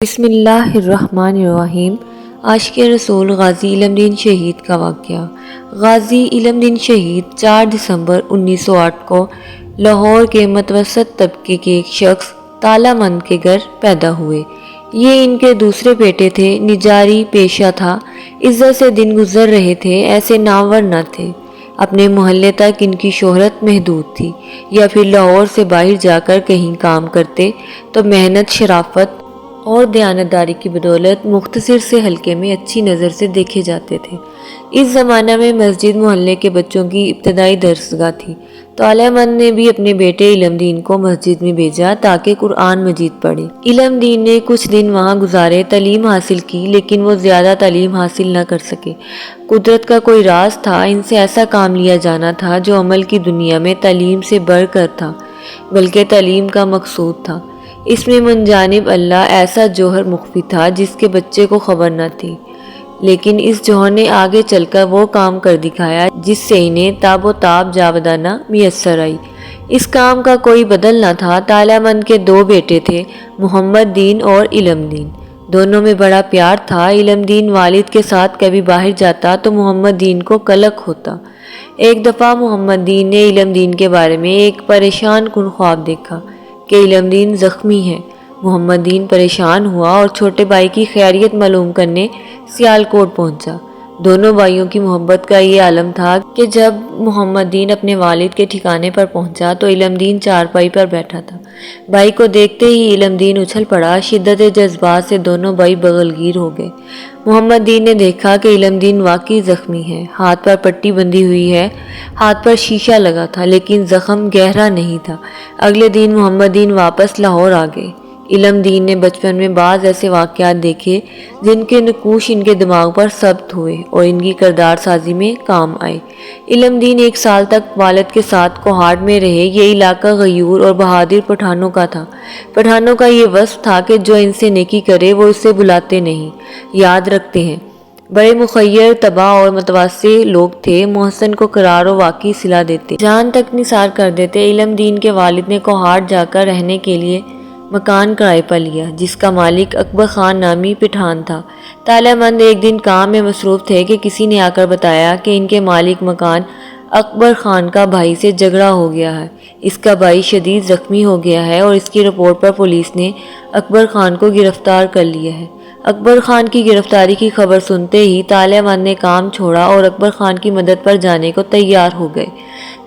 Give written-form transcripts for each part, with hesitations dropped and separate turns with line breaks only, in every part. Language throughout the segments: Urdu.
بسم اللہ الرحمن الرحیم۔ عاشق رسول غازی علم دین شہید کا واقعہ۔ غازی علم دین شہید 4 دسمبر 1908 کو لاہور کے متوسط طبقے کے ایک شخص تالہ مند کے گھر پیدا ہوئے۔ یہ ان کے دوسرے بیٹے تھے۔ نجاری پیشہ تھا، عزت سے دن گزر رہے تھے، ایسے نامور نہ تھے۔ اپنے محلے تک ان کی شہرت محدود تھی، یا پھر لاہور سے باہر جا کر کہیں کام کرتے تو محنت، شرافت اور دیانتداری کی بدولت مختصر سے حلقے میں اچھی نظر سے دیکھے جاتے تھے۔ اس زمانہ میں مسجد محلے کے بچوں کی ابتدائی درسگاہ تھی۔ تالہ مند نے بھی اپنے بیٹے علم دین کو مسجد میں بھیجا تاکہ قرآن مجید پڑھے۔ علم دین نے کچھ دن وہاں گزارے، تعلیم حاصل کی، لیکن وہ زیادہ تعلیم حاصل نہ کر سکے۔ قدرت کا کوئی راز تھا، ان سے ایسا کام لیا جانا تھا جو عمل کی دنیا میں تعلیم سے بڑھ کر تھا، بلکہ تعلیم کا مقصود تھا۔ اس میں من جانب اللہ ایسا جوہر مخفی تھا جس کے بچے کو خبر نہ تھی، لیکن اس جوہر نے آگے چل کر وہ کام کر دکھایا جس سے انہیں تاب و تاب جاودانہ میسر آئی۔ اس کام کا کوئی بدل نہ تھا۔ تالہ مند کے 2 بیٹے تھے، محمد دین اور علم دین۔ دونوں میں بڑا پیار تھا۔ علم دین والد کے ساتھ کبھی باہر جاتا تو محمد دین کو قلق ہوتا۔ ایک دفعہ محمد دین نے علم دین کے بارے میں ایک پریشان کن خواب دیکھا کہ علم دین زخمی ہے۔ محمد دین پریشان ہوا اور چھوٹے بھائی کی خیریت معلوم کرنے سیالکوٹ پہنچا۔ دونوں بھائیوں کی محبت کا یہ عالم تھا کہ جب محمد دین اپنے والد کے ٹھکانے پر پہنچا تو علم دین چارپائی پر بیٹھا تھا۔ بھائی کو دیکھتے ہی علم دین اچھل پڑا۔ شدت جذبات سے دونوں بھائی بغل گیر ہو گئے۔ محمد دین نے دیکھا کہ علم دین واقعی زخمی ہے، ہاتھ پر پٹی بندھی ہوئی ہے، ہاتھ پر شیشہ لگا تھا، لیکن زخم گہرا نہیں تھا۔ اگلے دن محمد دین واپس لاہور آ گئے۔ علم دین نے بچپن میں بعض ایسے واقعات دیکھے جن کے نقوش ان کے دماغ پر ثبت ہوئے اور ان کی کردار سازی میں کام آئے۔ علم دین 1 سال تک والد کے ساتھ کوہاٹ میں رہے۔ یہ علاقہ غیور اور بہادر پٹھانوں کا تھا۔ پٹھانوں کا یہ وصف تھا کہ جو ان سے نیکی کرے وہ اسے بھلاتے نہیں، یاد رکھتے ہیں۔ بڑے مخیر طبع اور متواضع لوگ تھے، محسن کو قرار و واقعی صلہ دیتے، جان تک نثار کر دیتے۔ علم دین کے والد نے کوہاٹ جا کر رہنے کے لیے مکان کرائے پر لیا، جس کا مالک اکبر خان نامی پٹھان تھا۔ تالہ مند ایک دن کام میں مصروف تھے کہ کسی نے آ کر بتایا کہ ان کے مالک مکان اکبر خان کا بھائی سے جھگڑا ہو گیا ہے۔ اس کا بھائی شدید زخمی ہو گیا ہے اور اس کی رپورٹ پر پولیس نے اکبر خان کو گرفتار کر لیا ہے۔ اکبر خان کی گرفتاری کی خبر سنتے ہی تالہ مند نے کام چھوڑا اور اکبر خان کی مدد پر جانے کو تیار ہو گئے۔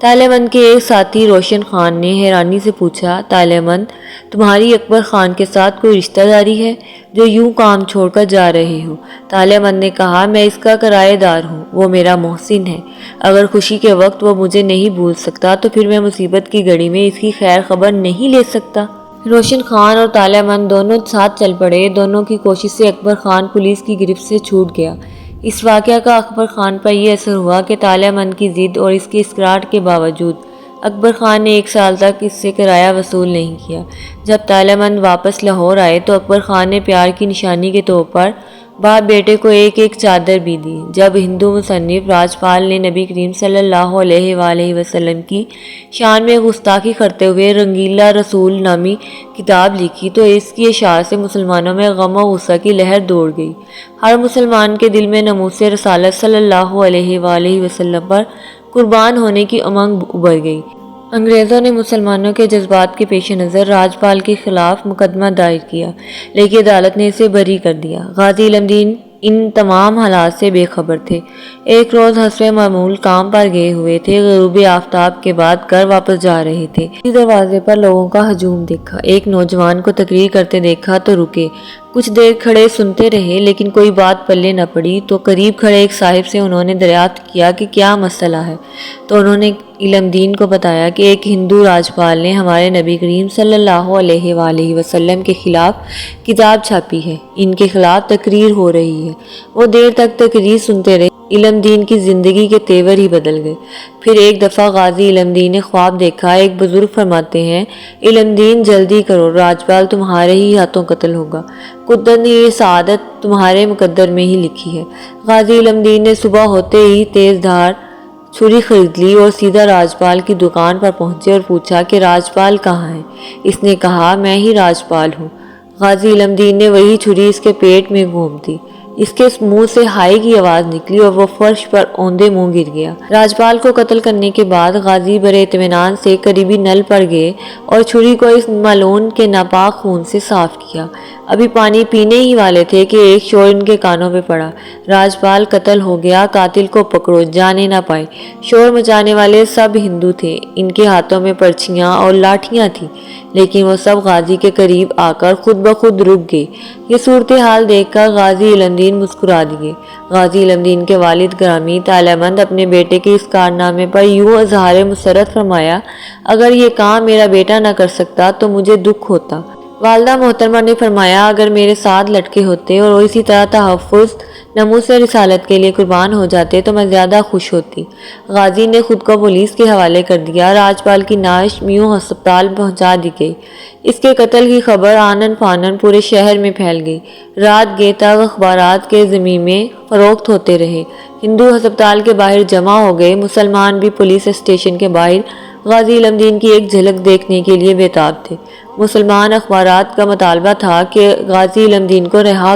تالہ مند کے ایک ساتھی روشن خان نے حیرانی سے پوچھا، تالہ مند، تمہاری اکبر خان کے ساتھ کوئی رشتہ داری ہے جو یوں کام چھوڑ کر جا رہے ہو؟ تالہ مند نے کہا، میں اس کا کرایہ دار ہوں، وہ میرا محسن ہے۔ اگر خوشی کے وقت وہ مجھے نہیں بھول سکتا تو پھر میں مصیبت کی گھڑی میں اس کی خیر خبر نہیں لے سکتا۔ روشن خان اور تالہ مند دونوں ساتھ چل پڑے۔ دونوں کی کوشش سے اکبر خان پولیس کی گرفت سے چھوٹ گیا۔ اس واقعہ کا اکبر خان پر یہ اثر ہوا کہ تالہ مند کی ضد اور اس کے اصرار کے باوجود اکبر خان نے 1 سال تک اس سے کرایہ وصول نہیں کیا۔ جب تالہ مند واپس لاہور آئے تو اکبر خان نے پیار کی نشانی کے طور پر باپ بیٹے کو ایک چادر بھی دی۔ جب ہندو مصنف راجپال نے نبی کریم صلی اللہ علیہ وآلہ وسلم کی شان میں گستاخی کرتے ہوئے رنگیلا رسول نامی کتاب لکھی تو اس کی اشاعت سے مسلمانوں میں غم و غصہ کی لہر دوڑ گئی۔ ہر مسلمان کے دل میں ناموس رسالت صلی اللہ علیہ وآلہ وسلم پر قربان ہونے کی امنگ ابھر گئی۔ انگریزوں نے مسلمانوں کے جذبات کے پیش نظر راجپال کے خلاف مقدمہ دائر کیا، لیکن عدالت نے اسے بری کر دیا۔ غازی علم دین ان تمام حالات سے بے خبر تھے۔ ایک روز حسب معمول کام پر گئے ہوئے تھے۔ غروب آفتاب کے بعد گھر واپس جا رہے تھے۔ دروازے پر لوگوں کا ہجوم دیکھا۔ ایک نوجوان کو تقریر کرتے دیکھا تو رکے۔ کچھ دیر کھڑے سنتے رہے، لیکن کوئی بات پلے نہ پڑی تو قریب کھڑے ایک صاحب سے انہوں نے دریافت کیا کہ کیا مسئلہ ہے، تو انہوں نے علم دین کو بتایا کہ ایک ہندو راجپال نے ہمارے نبی کریم صلی اللہ علیہ وآلہ وسلم کے خلاف کتاب چھاپی ہے، ان کے خلاف تقریر ہو رہی ہے۔ وہ دیر تک تقریر سنتے رہے۔ علم دین کی زندگی کے تیور ہی بدل گئے۔ پھر ایک دفعہ غازی علم دین نے خواب دیکھا۔ ایک بزرگ فرماتے ہیں، علم دین جلدی کرو، راجپال تمہارے ہی ہاتھوں قتل ہوگا، قدرت نے یہ سعادت تمہارے مقدر میں ہی لکھی ہے۔ غازی علم دین نے صبح ہوتے ہی تیز دھار چھری خرید لی اور سیدھا راجپال کی دکان پر پہنچے اور پوچھا کہ راجپال کہاں ہے؟ اس نے کہا، میں ہی راجپال ہوں۔ غازی علم دین نے وہی چھری اس کے پیٹ میں گھوم دی۔ اس کے منہ سے ہائی کی آواز نکلی اور وہ فرش پر اوندے منہ گر گیا۔ راجپال کو قتل کرنے کے بعد غازی بڑے اطمینان سے قریبی نل پر گئے اور چھری کو اس ملعون کے ناپاک خون سے صاف کیا۔ ابھی پانی پینے ہی والے تھے کہ ایک شور ان کے کانوں پہ پڑا، راجپال قتل ہو گیا، قاتل کو پکڑو، جانے نہ پائے۔ شور مچانے والے سب ہندو تھے، ان کے ہاتھوں میں پرچیاں اور لاٹھیاں تھیں، لیکن وہ سب غازی کے قریب آ کر خود بخود رک گئے۔ یہ صورتحال دیکھ کر غازی علم دین مسکرا دیے۔ غازی علم دین کے والد گرامی تالامند اپنے بیٹے کے اس کارنامے پر یوں اظہار مسرت فرمایا، اگر یہ کام میرا بیٹا نہ کر سکتا تو مجھے دکھ ہوتا۔ والدہ محترمہ نے فرمایا، اگر میرے ساتھ لٹکے ہوتے اور اسی طرح تحفظ ناموس رسالت کے لیے قربان ہو جاتے تو میں زیادہ خوش ہوتی۔ غازی نے خود کو پولیس کے حوالے کر دیا۔ راجپال کی نعش میوں ہسپتال پہنچا دی گئی۔ اس کے قتل کی خبر آنن فانن پورے شہر میں پھیل گئی۔ رات گئے تک اخبارات کے ضمیمے فروخت ہوتے رہے۔ ہندو ہسپتال کے باہر جمع ہو گئے، مسلمان بھی پولیس اسٹیشن کے باہر غازی علم دین کی ایک جھلک دیکھنے کے لیے بےتاب تھے۔ مسلمان اخبارات کا مطالبہ تھا کہ غازی علم دین کو رہا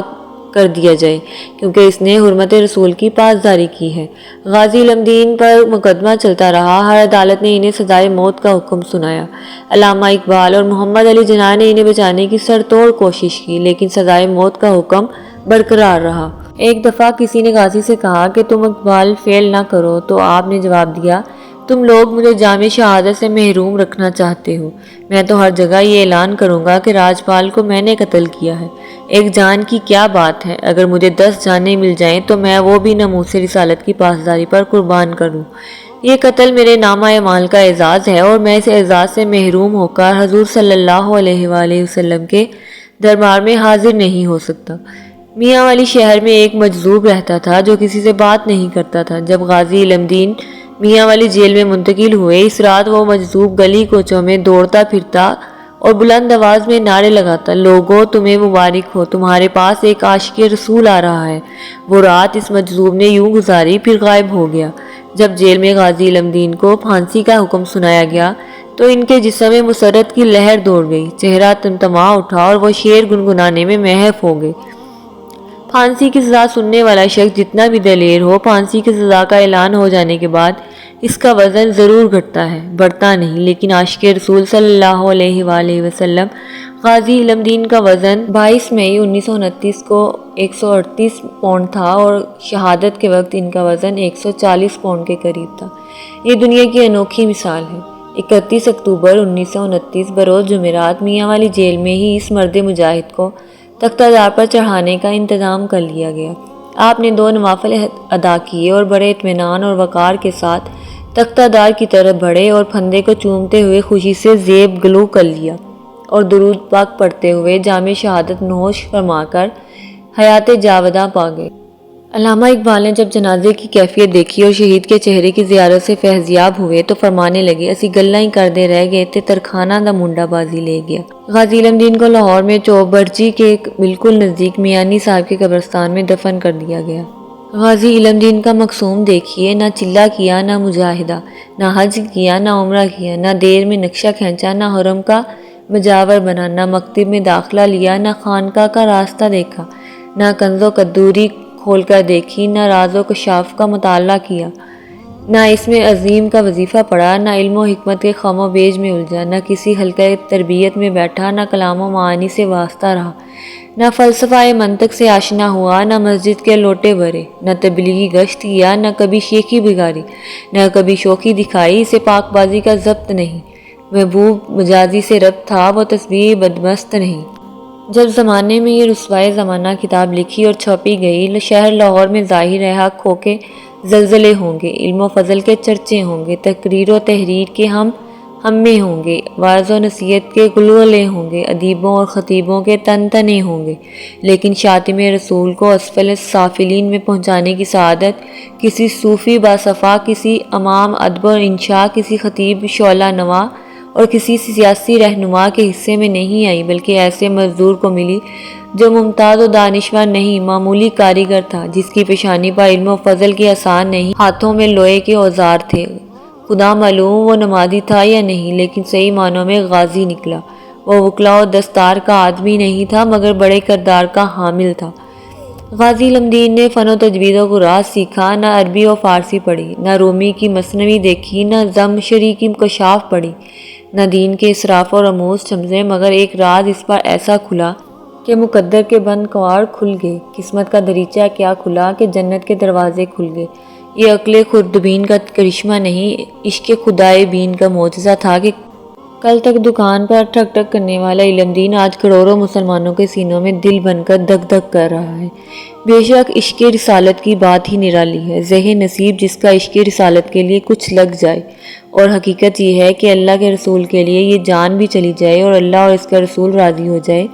کر دیا جائے کیونکہ اس نے حرمت رسول کی پاسداری کی ہے۔ غازی علم دین پر مقدمہ چلتا رہا، ہر عدالت نے انہیں سزائے موت کا حکم سنایا۔ علامہ اقبال اور محمد علی جناح نے انہیں بچانے کی سر توڑ کوشش کی، لیکن سزائے موت کا حکم برقرار رہا۔ ایک دفعہ کسی نے غازی سے کہا کہ تم اقبال فیل نہ کرو، تو آپ نے جواب دیا، تم لوگ مجھے جامع شہادت سے محروم رکھنا چاہتے ہو، میں تو ہر جگہ یہ اعلان کروں گا کہ راجپال کو میں نے قتل کیا ہے۔ ایک جان کی کیا بات ہے، اگر مجھے 10 جانیں مل جائیں تو میں وہ بھی ناموس رسالت کی پاسداری پر قربان کروں۔ یہ قتل میرے نامہ اعمال کا اعزاز ہے اور میں اس اعزاز سے محروم ہو کر حضور صلی اللہ علیہ وآلہ وسلم کے دربار میں حاضر نہیں ہو سکتا۔ میاں والی شہر میں ایک مجذوب رہتا تھا جو کسی سے بات نہیں کرتا تھا۔ جب غازی علم دین میاں والی جیل میں منتقل ہوئے، اس رات وہ مجذوب گلی کوچوں میں دوڑتا پھرتا اور بلند آواز میں نعرے لگاتا، لوگو تمہیں مبارک ہو، تمہارے پاس ایک عاشق رسول آ رہا ہے۔ وہ رات اس مجذوب نے یوں گزاری، پھر غائب ہو گیا۔ جب جیل میں غازی علم دین کو پھانسی کا حکم سنایا گیا تو ان کے جسم میں مسرت کی لہر دوڑ گئی، چہرہ تمتما اٹھا اور وہ شعر گنگنانے میں محو ہو گئے۔ پھانسی کی سزا سننے والا شخص جتنا بھی دلیر ہو، پھانسی کی سزا کا اعلان ہو جانے کے بعد اس کا وزن ضرور گھٹتا ہے، بڑھتا نہیں۔ لیکن عاشق رسول صلی اللہ علیہ وآلہ وسلم غازی علم دین کا وزن 22 مئی 1929 کو 138 پاؤنڈ تھا اور شہادت کے وقت ان کا وزن 140 پاؤنڈ کے قریب تھا۔ یہ دنیا کی انوکھی مثال ہے۔ 31 اکتوبر 1929 بروز جمعرات میاں والی جیل میں ہی اس مرد مجاہد کو تختہ دار پر چڑھانے کا انتظام کر لیا گیا۔ آپ نے 2 نوافل ادا کیے اور بڑے اطمینان اور وقار کے ساتھ تختہ دار کی طرف بڑھے اور پھندے کو چومتے ہوئے خوشی سے زیب گلو کر لیا اور درود پاک پڑھتے ہوئے جام شہادت نوش فرما کر حیات جاوداں پا گئے۔ علامہ اقبال نے جب جنازے کی کیفیت دیکھی اور شہید کے چہرے کی زیارت سے فیضیاب ہوئے تو فرمانے لگے، اسی گلہ ہی کردے رہ گئے تے ترخانہ دا منڈا بازی لے گیا۔ غازی علم دین کو لاہور میں چوک برچی کے بالکل نزدیک میانی صاحب کے قبرستان میں دفن کر دیا گیا۔ غازی علم دین کا مقصوم دیکھیے، نہ چلہ کیا نہ مجاہدہ، نہ حج کیا نہ عمرہ کیا، نہ دیر میں نقشہ کھینچا نہ حرم کا مجاور بنا، نہ مکتب میں داخلہ لیا نہ خانقاہ کا راستہ دیکھا، نہ کنز و قدوری کھول کر دیکھی، نہ راز و کشاف کا مطالعہ کیا، نہ اس میں عظیم کا وظیفہ پڑھا، نہ علم و حکمت کے خم و بیج میں الجھا، نہ کسی حلقہ تربیت میں بیٹھا، نہ کلام و معانی سے واسطہ رہا، نہ فلسفہ منطق سے آشنا ہوا، نہ مسجد کے لوٹے بھرے، نہ تبلیغی گشت کیا، نہ کبھی شیخی بگاری، نہ کبھی شوخی دکھائی، اسے پاک بازی کا ضبط نہیں، محبوب مجازی سے ربط تھا، وہ تسبیح بدمست نہیں۔ جب زمانے میں یہ رسوائے زمانہ کتاب لکھی اور چھپی گئی، شہر لاہور میں ظاہر حق ہو کے زلزلے ہوں گے، علم و فضل کے چرچے ہوں گے، تقریر و تحریر کے ہم میں ہوں گے، وعظ و نصیحت کے گلگلے ہوں گے، ادیبوں اور خطیبوں کے تن تنے ہوں گے، لیکن شاطم رسول کو اسفل السافلین میں پہنچانے کی سعادت کسی صوفی باصفا، کسی امام ادب و انشا، کسی خطیب شعلہ نوا اور کسی سیاسی رہنما کے حصے میں نہیں آئی، بلکہ ایسے مزدور کو ملی جو ممتاز و دانشور نہیں، معمولی کاریگر تھا، جس کی پیشانی پر علم و فضل کی آثار نہیں، ہاتھوں میں لوہے کے اوزار تھے۔ خدا معلوم وہ نمازی تھا یا نہیں، لیکن صحیح معنوں میں غازی نکلا۔ وہ وکلا و دستار کا آدمی نہیں تھا مگر بڑے کردار کا حامل تھا۔ غازی علم دین نے فن و تجوید و قرآن سیکھا، نہ عربی و فارسی پڑھی، نہ رومی کی مثنوی دیکھی، نہ زمشری کی کشاف پڑھی، نہ دین کے اسراف و رموز سمجھے، مگر ایک راز اس پر ایسا کھلا کہ مقدر کے بند کواڑ کھل گئے، قسمت کا دریچہ کیا کھلا کہ جنت کے دروازے کھل گئے۔ یہ عقل خردبین کا کرشمہ نہیں، عشق خدائے بین کا معجزہ تھا کہ کل تک دکان پر ٹھک ٹھک کرنے والا علم دین آج کروڑوں مسلمانوں کے سینوں میں دل بن کر دھک دھک کر رہا ہے۔ بے شک عشق رسالت کی بات ہی نرالی ہے، ذہن نصیب جس کا عشق رسالت کے لیے کچھ لگ جائے، اور حقیقت یہ ہے کہ اللہ کے رسول کے لیے یہ جان بھی چلی جائے اور اللہ اور اس کا رسول راضی ہو جائے،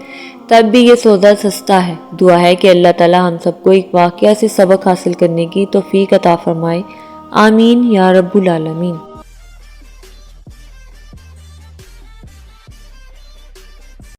تب بھی یہ سودا سستا ہے۔ دعا ہے کہ اللہ تعالی ہم سب کو ایک واقعہ سے سبق حاصل کرنے کی توفیق عطا فرمائے، آمین یا رب العالمین۔